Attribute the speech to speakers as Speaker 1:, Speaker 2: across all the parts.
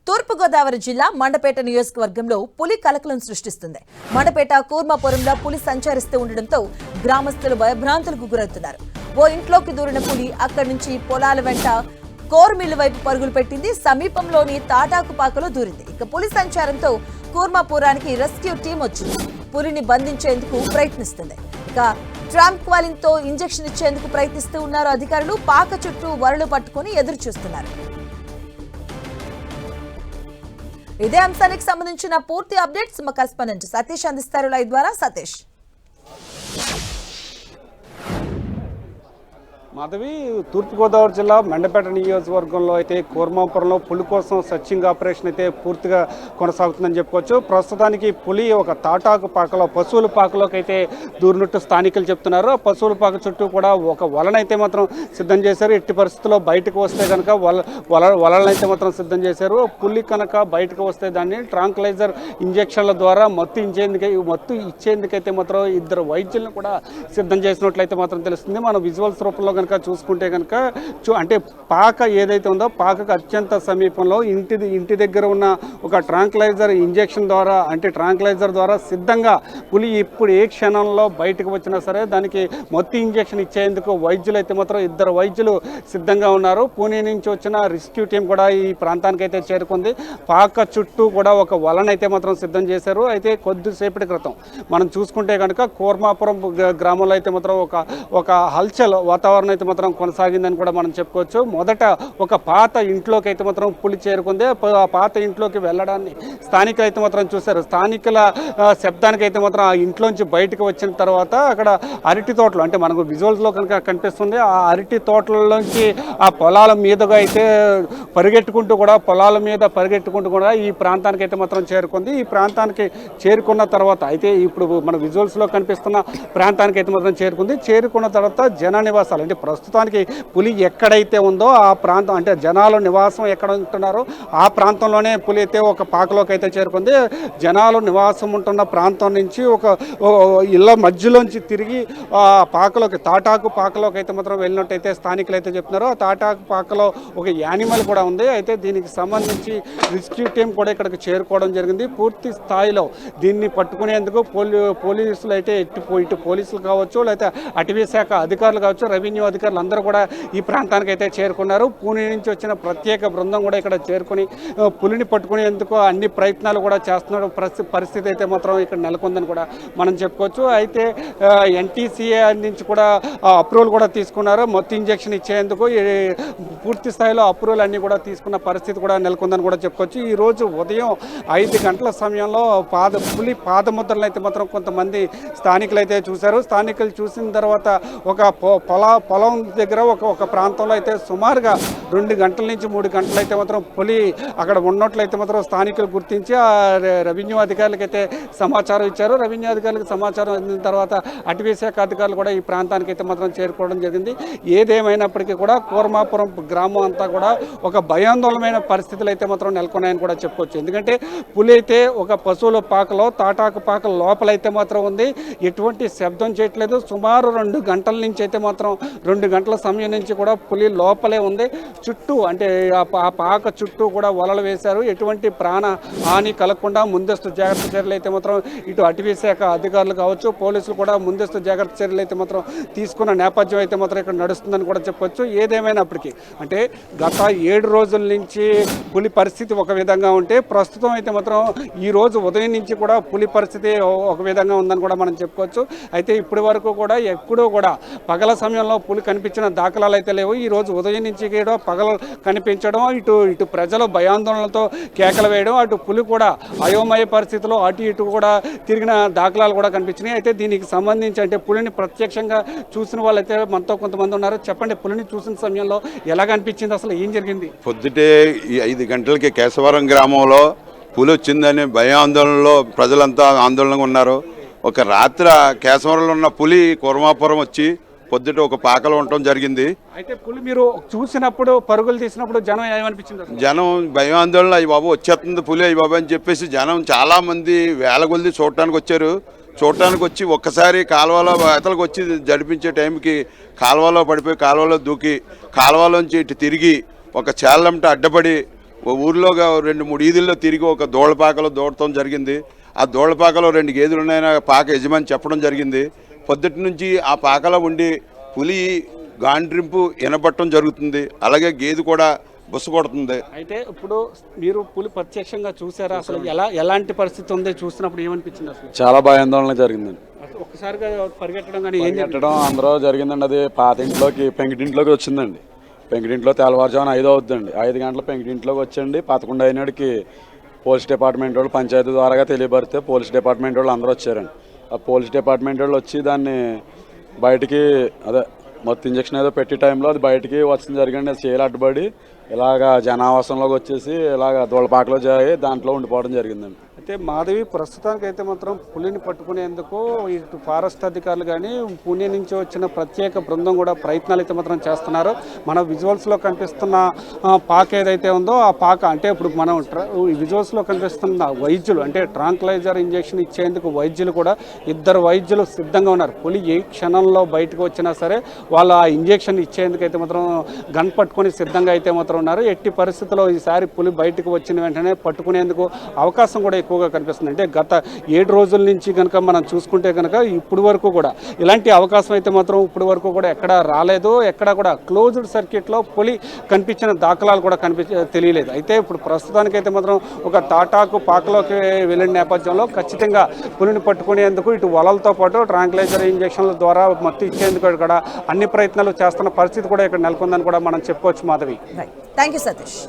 Speaker 1: తూర్పుగోదావరి జిల్లా మండపేట నియోజకవర్గంలో పులి కలకలం సృష్టిస్తుంది. మండపేట కూర్మాపురంలో పులి సంచరిస్తూ ఉండడంతో గ్రామస్తులు భయభ్రాంతులకు గురవుతున్నారు. ఓ ఇంట్లోకి దూరిన పులి అక్కడి నుంచి పొలాల వెంట కోర్ మిల్లు వైపు పరుగులు పెట్టింది. సమీపంలోని తాటాకుపాకలో దూరింది. ఇక పులి సంచారంతో కూర్మాపురానికి రెస్క్యూ టీం వచ్చింది. పులిని బంధించేందుకు ప్రయత్నిస్తుంది. ఇక ట్రాంక్వాలిన్ తో ఇంజెక్షన్ ఇచ్చేందుకు ప్రయత్నిస్తూ ఉన్నారు అధికారులు. పాక చుట్టూ వరలు పట్టుకుని ఎదురు చూస్తున్నారు. ఇదే అంశానికి సంబంధించిన పూర్తి అప్డేట్స్ మా కరెస్పాండెంట్ సతీష్ అందిస్తారు లైవ్ ద్వారా. సతీష్.
Speaker 2: మాధవి, తూర్పుగోదావరి జిల్లా మండపేట నియోజకవర్గంలో అయితే కూర్మాపురంలో పులి కోసం సర్చింగ్ ఆపరేషన్ అయితే పూర్తిగా కొనసాగుతుందని చెప్పుకోవచ్చు. ప్రస్తుతానికి పులి ఒక తాటాకు పాకలో పశువుల పాకలోకి అయితే దూరినట్టు స్థానికులు చెప్తున్నారు. పశువుల పాక చుట్టూ కూడా ఒక వలనైతే మాత్రం సిద్ధం చేశారు. ఎట్టి పరిస్థితుల్లో బయటకు వస్తే కనుక వలనైతే మాత్రం సిద్ధం చేశారు. పులి కనుక బయటకు వస్తే దాన్ని ట్రాంక్లైజర్ ఇంజెక్షన్ల ద్వారా మత్తు ఇచ్చేందుకైతే మాత్రం ఇద్దరు వైద్యులను కూడా సిద్ధం చేసినట్లయితే మాత్రం తెలుస్తుంది. మన విజువల్స్ రూపంలో కనుక చూసుకుంటే కనుక అంటే పాక ఏదైతే ఉందో పాకకు అత్యంత సమీపంలో ఇంటి దగ్గర ఉన్న ఒక ట్రాంక్లైజర్ ఇంజెక్షన్ ద్వారా అంటే ట్రాంక్లైజర్ ద్వారా సిద్ధంగా పులి ఇప్పుడు ఏ క్షణంలో బయటకు వచ్చినా సరే దానికి మొత్తం ఇంజెక్షన్ ఇచ్చేందుకు వైద్యులు అయితే మాత్రం ఇద్దరు వైద్యులు సిద్ధంగా ఉన్నారు. పూణే నుంచి వచ్చిన రెస్క్యూ టీం కూడా ఈ ప్రాంతానికి అయితే చేరుకుంది. పాక చుట్టూ కూడా ఒక వలనైతే మాత్రం సిద్ధం చేశారు. అయితే కొద్దిసేపటి క్రితం మనం చూసుకుంటే కనుక కూర్మాపురం గ్రామంలో అయితే మాత్రం ఒక హల్చల్ వాతావరణం అయితే మాత్రం కొనసాగిందని కూడా మనం చెప్పుకోవచ్చు. మొదట ఒక పాత ఇంట్లోకి అయితే మాత్రం పులి చేరుకుంది. ఆ పాత ఇంట్లోకి వెళ్ళడాన్ని స్థానికులు అయితే మాత్రం చూశారు. స్థానికుల శబ్దానికి అయితే మాత్రం ఆ ఇంట్లోంచి బయటకు వచ్చిన తర్వాత అక్కడ అరటి తోటలు అంటే మనకు విజువల్స్లో కనుక కనిపిస్తుంది. ఆ అరటి తోటలలోంచి ఆ పొలాల మీదుగా అయితే పరిగెట్టుకుంటూ కూడా ఈ ప్రాంతానికి అయితే మాత్రం చేరుకుంది. ఈ ప్రాంతానికి చేరుకున్న తర్వాత అయితే ఇప్పుడు మన విజువల్స్లో కనిపిస్తున్న ప్రాంతానికి అయితే మాత్రం చేరుకున్న తర్వాత జన నివాసాలు అంటే ప్రస్తుతానికి పులి ఎక్కడైతే ఉందో ఆ ప్రాంతం అంటే జనాలు నివాసం ఎక్కడ ఉంటున్నారో ఆ ప్రాంతంలోనే పులి అయితే ఒక పాకలోకి అయితే చేరుకుంది. జనాలు నివాసం ఉంటున్న ప్రాంతం నుంచి ఒక ఇళ్ళ మధ్యలోంచి తిరిగి తాటాకు పాకలోకి అయితే మాత్రం వెళ్ళినట్టయితే స్థానికులు అయితే చెప్తున్నారు. ఆ తాటాకు పాకలో ఒక యానిమల్ కూడా ఉంది. అయితే దీనికి సంబంధించి రెస్క్యూ టీం కూడా ఇక్కడికి చేరుకోవడం జరిగింది. పూర్తి స్థాయిలో దీన్ని పట్టుకునేందుకు పోలీసులు అయితే ఇటు పోలీసులు కావచ్చు లేకపోతే అటవీ శాఖ అధికారులు కావచ్చు రెవెన్యూ అధికారులు అందరూ కూడా ఈ ప్రాంతానికి అయితే చేరుకున్నారు. పూణే నుంచి వచ్చిన ప్రత్యేక బృందం కూడా ఇక్కడ చేరుకుని పులిని పట్టుకునేందుకు అన్ని ప్రయత్నాలు కూడా చేస్తున్న పరిస్థితి అయితే మాత్రం ఇక్కడ నెలకొందని కూడా మనం చెప్పుకోవచ్చు. అయితే ఎన్టీసీఏ నుంచి కూడా అప్రూవల్ కూడా తీసుకున్నారు. మొత్తం ఇంజెక్షన్ ఇచ్చేందుకు పూర్తి స్థాయిలో అప్రూవల్ అన్ని కూడా తీసుకున్న పరిస్థితి కూడా నెలకొందని కూడా చెప్పుకోవచ్చు. ఈ రోజు ఉదయం 5 గంటల సమయంలో పులి పాదముద్రలు అయితే మాత్రం కొంతమంది స్థానికులు అయితే చూశారు. స్థానికులు చూసిన తర్వాత ఒక పొలం దగ్గర ఒక ప్రాంతంలో అయితే సుమారుగా 2 గంటల నుంచి 3 గంటలు అయితే మాత్రం పులి అక్కడ ఉన్నట్లయితే మాత్రం స్థానికులు గుర్తించి ఆ రెవెన్యూ అధికారులకు అయితే సమాచారం ఇచ్చారు. రెవెన్యూ అధికారులకు సమాచారం అందిన తర్వాత అటవీ శాఖ అధికారులు కూడా ఈ ప్రాంతానికి అయితే మాత్రం చేరుకోవడం జరిగింది. ఏదేమైనప్పటికీ కూడా కూర్మాపురం గ్రామం అంతా కూడా ఒక భయాందోళనమైన పరిస్థితులు అయితే మాత్రం నెలకొన్నాయని కూడా చెప్పుకోవచ్చు. ఎందుకంటే పులి అయితే ఒక పశువుల పాకలో తాటాకు పాక లోపలైతే మాత్రం ఉంది. ఎటువంటి శబ్దం చేయట్లేదు. సుమారు 2 గంటల నుంచి అయితే మాత్రం 2 గంటల సమయం నుంచి కూడా పులి లోపలే ఉంది. చుట్టూ అంటే ఆ పాక చుట్టూ కూడా వలలు వేశారు. ఎటువంటి ప్రాణ హాని కలగకుండా ముందస్తు జాగ్రత్త చర్యలు అయితే మాత్రం ఇటు అటవీ శాఖ అధికారులు కావచ్చు పోలీసులు కూడా ముందస్తు జాగ్రత్త చర్యలు అయితే మాత్రం తీసుకున్న నేపథ్యం అయితే మాత్రం ఇక్కడ నడుస్తుందని కూడా చెప్పొచ్చు. ఏదేమైనప్పటికీ అంటే గత 7 రోజుల నుంచి పులి పరిస్థితి ఒక విధంగా ఉంటే ప్రస్తుతం అయితే మాత్రం ఈ రోజు ఉదయం నుంచి కూడా పులి పరిస్థితి ఒక విధంగా ఉందని కూడా మనం చెప్పుకోవచ్చు. అయితే ఇప్పటి వరకు కూడా ఎప్పుడూ కూడా పగల సమయంలో పులి కనిపించిన దాఖలాలు అయితే లేవు. ఈ రోజు ఉదయం నుంచి కూడా పగలు కనిపించడం ఇటు ప్రజలు భయాందోళనలతో కేకలు వేయడం అటు పులి కూడా అయోమయ పరిస్థితిలో అటు ఇటు కూడా తిరిగిన దాఖలాలు కూడా కనిపించినాయి. అయితే దీనికి సంబంధించి అంటే పులిని ప్రత్యక్షంగా చూసిన వాళ్ళైతే మనతో కొంతమంది ఉన్నారు. చెప్పండి, పులిని చూసిన సమయంలో ఎలా కనిపించింది, అసలు ఏం జరిగింది?
Speaker 3: పొద్దుటే 5 గంటలకి కేశవరం గ్రామంలో పులి వచ్చిందని భయాందోళనలో ప్రజలంతా ఆందోళనగా ఉన్నారు. ఒక రాత్రి కేశవరంలో ఉన్న పులి కూర్మాపురం వచ్చి పొద్దుట ఒక పాకలో ఉండటం జరిగింది.
Speaker 2: అయితే పులి మీరు చూసినప్పుడు పరుగులు తీసినప్పుడు జనం ఏమనిపించింది?
Speaker 3: జనం భయాందోళన అయ్యి బాబు వచ్చేస్తుంది పులి అయ్యి బాబు అని చెప్పేసి జనం చాలా మంది వేల కొద్ది చూడటానికి వచ్చారు. చూడటానికి వచ్చి ఒక్కసారి కాలువలో అతలకు వచ్చి జడిపించే టైంకి కాలువలో పడిపోయి కాలువలో దూకి కాలువలోంచి ఇటు తిరిగి ఒక చేళ్ళంట అడ్డపడి ఊర్లో 2-3 వీధుల్లో తిరిగి ఒక దోళ్ళపాకలో దూడటం జరిగింది. ఆ దోళ్ళపాకలో 2 గేదెలు ఉన్నాయని పాక యజమాని చెప్పడం జరిగింది. పొద్దుటి నుంచి ఆ పాకలో ఉండి పులి గాండ్రింపు వినబట్టడం జరుగుతుంది. అలాగే గేదె కూడా బుస కొడుతుంది.
Speaker 2: అయితే ఇప్పుడు మీరు పులి ప్రత్యక్షంగా చూసారా? అసలు ఎలాంటి పరిస్థితి ఉంది? చూసినప్పుడు ఏమనిపించింది? అసలు
Speaker 4: చాలా భయాందోళన జరిగిందండి.
Speaker 2: ఒక్కసారిగా పరిగెట్టడం కానీ ఏం
Speaker 4: పెట్టడం అందరూ జరిగిందండి. అది పాత ఇంట్లోకి పెంకిటింట్లోకి వచ్చిందండి. పెంకిటింట్లో తెల్లవారుజామున 5 అవుతుందండి. 5 గంటల పెంకిటింట్లోకి వచ్చండి. 11 అయినాడికి పోలీస్ డిపార్ట్మెంట్ వాళ్ళు పంచాయతీ ద్వారాగా తెలియబడితే పోలీస్ డిపార్ట్మెంట్ వాళ్ళు అందరూ వచ్చారండి. ఆ పోలీస్ డిపార్ట్మెంట్ వాళ్ళు వచ్చి దాన్ని బయటికి మొత్తం ఇంజక్షన్ ఏదో పెట్టి టైంలో అది బయటికి వచ్చడం జరిగింది. అది చేయలు అడ్డుపడి ఇలాగ జనావాసంలోకి వచ్చేసి ఇలాగ దూళ్ళపాకలో జాయి దాంట్లో ఉండిపోవడం జరిగిందండి.
Speaker 2: అయితే మాధవి ప్రస్తుతానికి అయితే మాత్రం పులిని పట్టుకునేందుకు ఇటు ఫారెస్ట్ అధికారులు కానీ పుణ్య నుంచి వచ్చిన ప్రత్యేక బృందం కూడా ప్రయత్నాలు అయితే మాత్రం చేస్తున్నారు. మన విజువల్స్లో కనిపిస్తున్న పాక ఏదైతే ఉందో ఆ పాక అంటే ఇప్పుడు మనం విజువల్స్లో కనిపిస్తున్న వైద్యులు అంటే ట్రాంక్లైజర్ ఇంజెక్షన్ ఇచ్చేందుకు వైద్యులు కూడా 2 వైద్యులు సిద్ధంగా ఉన్నారు. పులి ఏ క్షణంలో బయటకు వచ్చినా సరే వాళ్ళు ఆ ఇంజెక్షన్ ఇచ్చేందుకు అయితే మాత్రం గన్ పట్టుకొని సిద్ధంగా అయితే మాత్రం ఉన్నారు. ఎట్టి పరిస్థితుల్లో ఈసారి పులి బయటకు వచ్చిన వెంటనే పట్టుకునేందుకు అవకాశం కూడా ఎక్కువగా కనిపిస్తుంది. అంటే గత 7 రోజుల నుంచి కనుక మనం చూసుకుంటే కనుక ఇప్పుడు వరకు కూడా ఇలాంటి అవకాశం అయితే మాత్రం ఇప్పుడు వరకు కూడా ఎక్కడ రాలేదు. ఎక్కడ కూడా క్లోజ్డ్ సర్క్యూట్లో పులి కనిపించిన దాఖలాలు కూడా తెలియలేదు. అయితే ఇప్పుడు ప్రస్తుతానికైతే మాత్రం ఒక తాటాకు పాకలోకి వెళ్ళిన నేపథ్యంలో ఖచ్చితంగా పులిని పట్టుకునేందుకు ఇటు వలలతో పాటు ట్రాంక్లైజర్ ఇంజెక్షన్ల ద్వారా మత్తు ఇచ్చేందుకు కూడా అన్ని ప్రయత్నాలు చేస్తున్న పరిస్థితి కూడా ఇక్కడ నెలకొందని కూడా మనం చెప్పుకోవచ్చు. Madhavi,
Speaker 1: thank you Satish.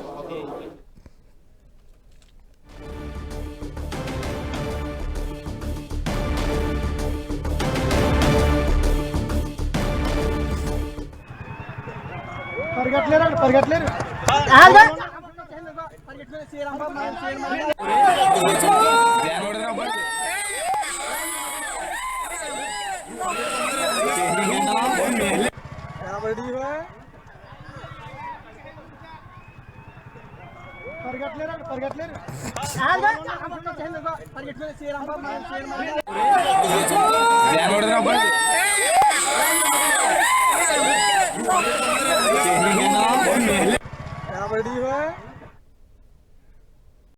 Speaker 5: పరిగెట్లేరు పరిగెట్లేరు